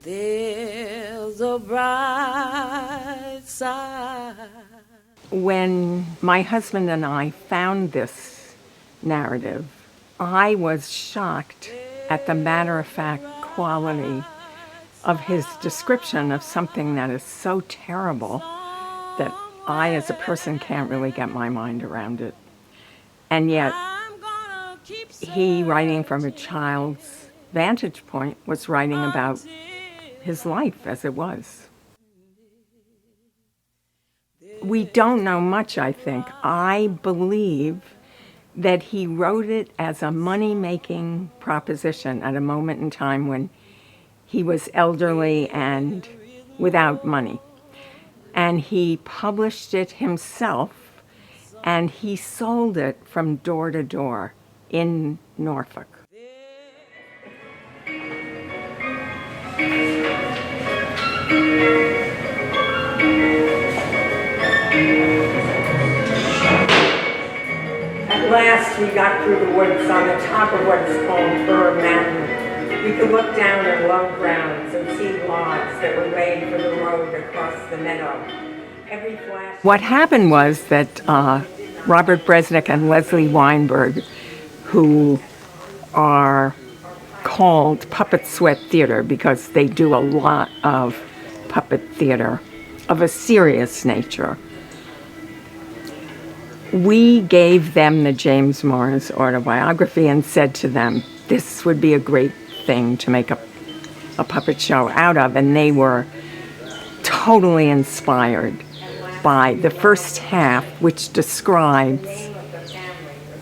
There's a bright side. When my husband and I found this narrative, I was shocked at the matter-of-fact quality of his description of something that is so terrible that I, as a person, can't really get my mind around it. And yet, he, writing from a child's vantage point, was writing about his life as it was. We don't know much, I think. I believe that he wrote it as a money-making proposition at a moment in time when he was elderly and without money. And he published it himself, and he sold it from door to door in Norfolk. At last we got through the woods on the top of what's called Burr Mountain. We could look down at low grounds and see logs that were laid for the road across the meadow. What happened was that Robert Bresnick and Leslie Weinberg, who are called Puppet Sweat Theater because they do a lot of puppet theater of a serious nature, we gave them the James Morris autobiography and said to them, this would be a great thing to make a puppet show out of, and they were totally inspired by the first half, which describes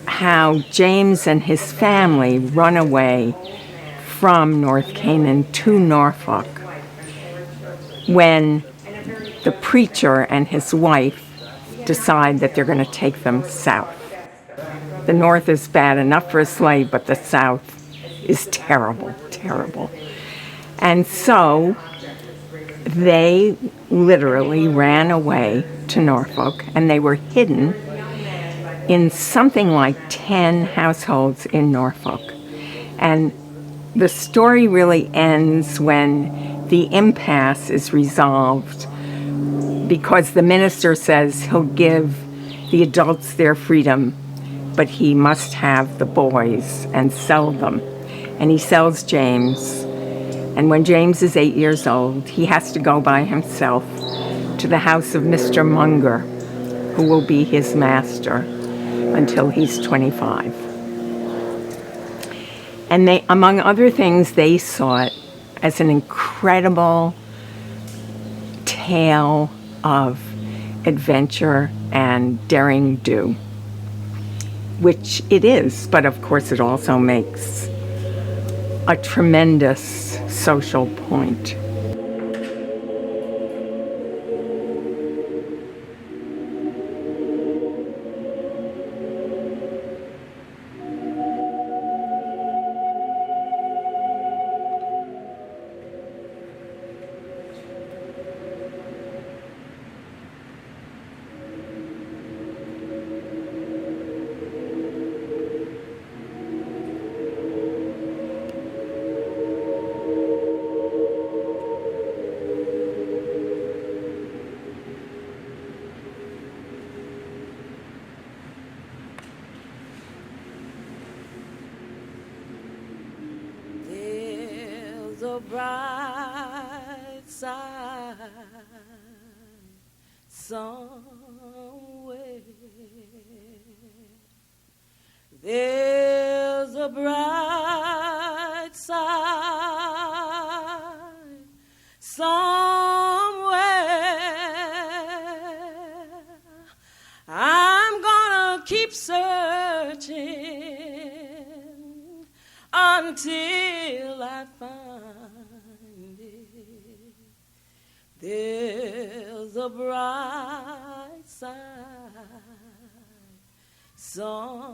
how James and his family run away from North Canaan to Norfolk when the preacher and his wife decide that they're going to take them south. The North is bad enough for a slave, but the South is terrible, terrible. And so they literally ran away to Norfolk, and they were hidden in something like 10 households in Norfolk. And the story really ends when the impasse is resolved, because the minister says he'll give the adults their freedom, but he must have the boys and sell them. And he sells James. And when James is 8 years old, he has to go by himself to the house of Mr. Munger, who will be his master until he's 25. And they, among other things, they saw it as an incredible tale of adventure and daring do, which it is, but of course it also makes a tremendous social point. The bright side somewhere. There's a bright side somewhere. I'm gonna keep searching until I find it. There's a bright side somewhere.